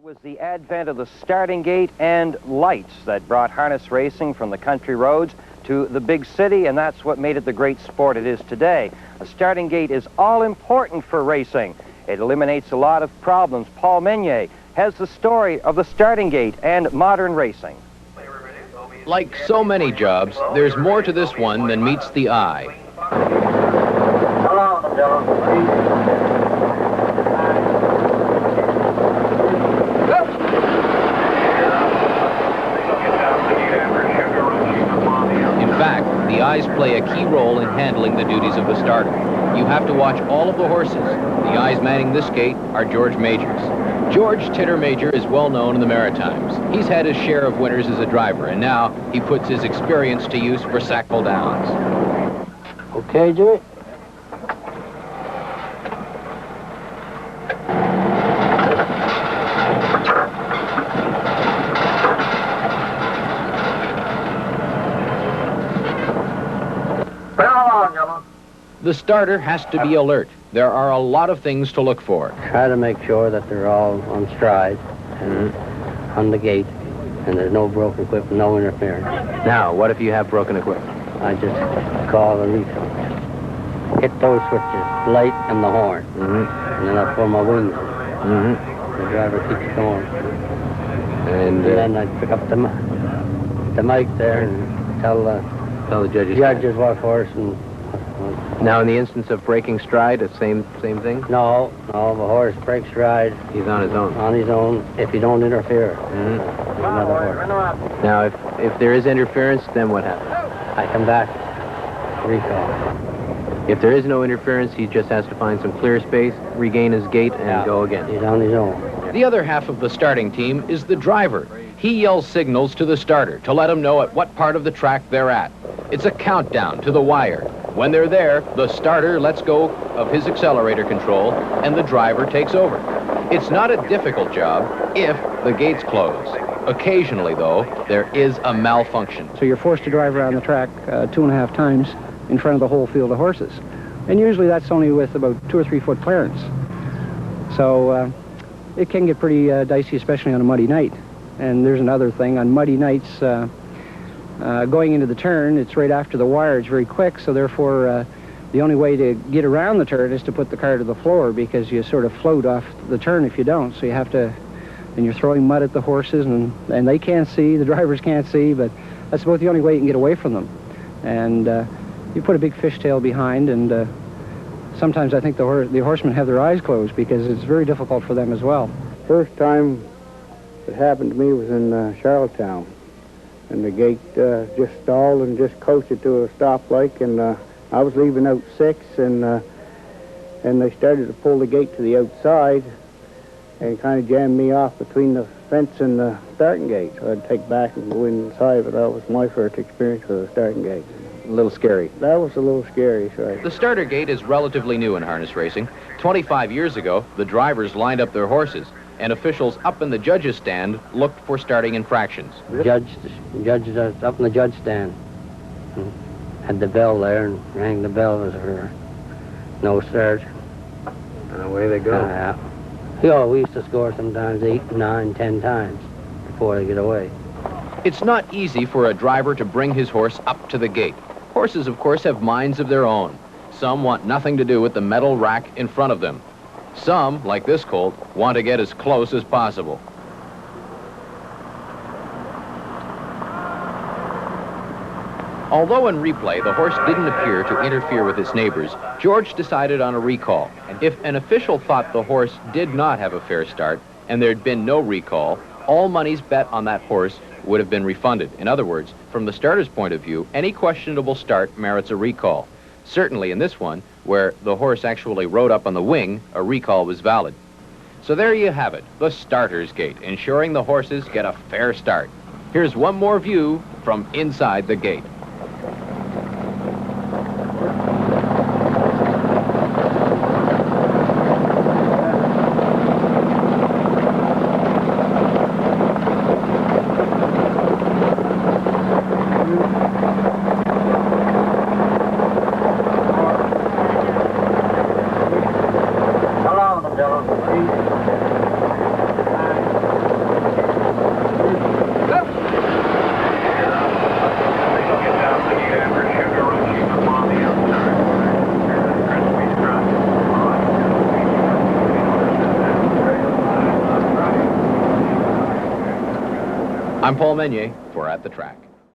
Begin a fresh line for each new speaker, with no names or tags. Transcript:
It was the advent of the starting gate and lights that brought harness racing from the country roads to the big city, and that's what made it the great sport it is today. A starting gate is all important for racing. It eliminates a lot of problems. Paul Meunier has the story of the starting gate and modern racing.
Like so many jobs, there's more to this one than meets the eye. In fact, the eyes play a key role in handling the duties of the starter. You have to watch all of the horses. The eyes manning this gate are George Majors. George Titter Major is well known in the Maritimes. He's had his share of winners as a driver, and now he puts his experience to use for Sackville Downs.
Okay, Jimmy.
The starter has to be alert. There are a lot of things to look for.
Try to make sure that they're all on stride and on the gate, and there's no broken equipment, no interference.
Now, what if you have broken equipment?
I just call the recall. Hit those switches, the light and the horn, and then I pull my wings. The driver keeps going. And then I pick up the mic there and tell the judges what horse and...
Now, in the instance of breaking stride, the same thing?
No, the horse breaks stride.
He's on his own.
On his own, if you don't interfere. Another horse.
Now, if there is interference, then what happens?
I come back, recall.
If there is no interference, he just has to find some clear space, regain his gait, and go again.
He's on his own.
The other half of the starting team is the driver. He yells signals to the starter to let him know at what part of the track they're at. It's a countdown to the wire. When they're there, the starter lets go of his accelerator control, and the driver takes over. It's not a difficult job if the gates close. Occasionally, though, there is a malfunction.
So you're forced to drive around the track 2.5 times in front of the whole field of horses. And usually that's only with about 2 or 3 foot clearance. So it can get pretty dicey, especially on a muddy night. And there's another thing, on muddy nights, going into the turn, it's right after the wire, it's very quick, so therefore the only way to get around the turn is to put the car to the floor, because you sort of float off the turn if you don't. So you have to, and you're throwing mud at the horses, and they can't see, the drivers can't see, but that's about the only way you can get away from them. And you put a big fishtail behind, and sometimes I think the horsemen have their eyes closed, because it's very difficult for them as well.
First time it happened to me was in Charlottetown, and the gate just stalled and just coasted to a stoplight, and I was leaving out 6, and they started to pull the gate to the outside and kind of jammed me off between the fence and the starting gate. So I had to take back and go inside, but that was my first experience with the starting gate.
A little scary.
That was a little scary, right.
The starter gate is relatively new in harness racing. 25 years ago, the drivers lined up their horses, and officials up in the judges' stand looked for starting infractions.
Judges up in the judge stand had the bell there and rang the bell as for no start.
And away they go.
We used to score sometimes 8, 9, 10 times before they get away.
It's not easy for a driver to bring his horse up to the gate. Horses, of course, have minds of their own. Some want nothing to do with the metal rack in front of them. Some, like this colt, want to get as close as possible. Although in replay the horse didn't appear to interfere with its neighbors, George decided on a recall. And if an official thought the horse did not have a fair start and there'd been no recall, all monies bet on that horse would have been refunded. In other words, from the starter's point of view, any questionable start merits a recall. Certainly in this one, where the horse actually rode up on the wing, a recall was valid. So there you have it, the starter's gate, ensuring the horses get a fair start. Here's one more view from inside the gate. I'm Paul Meunier for At the Track.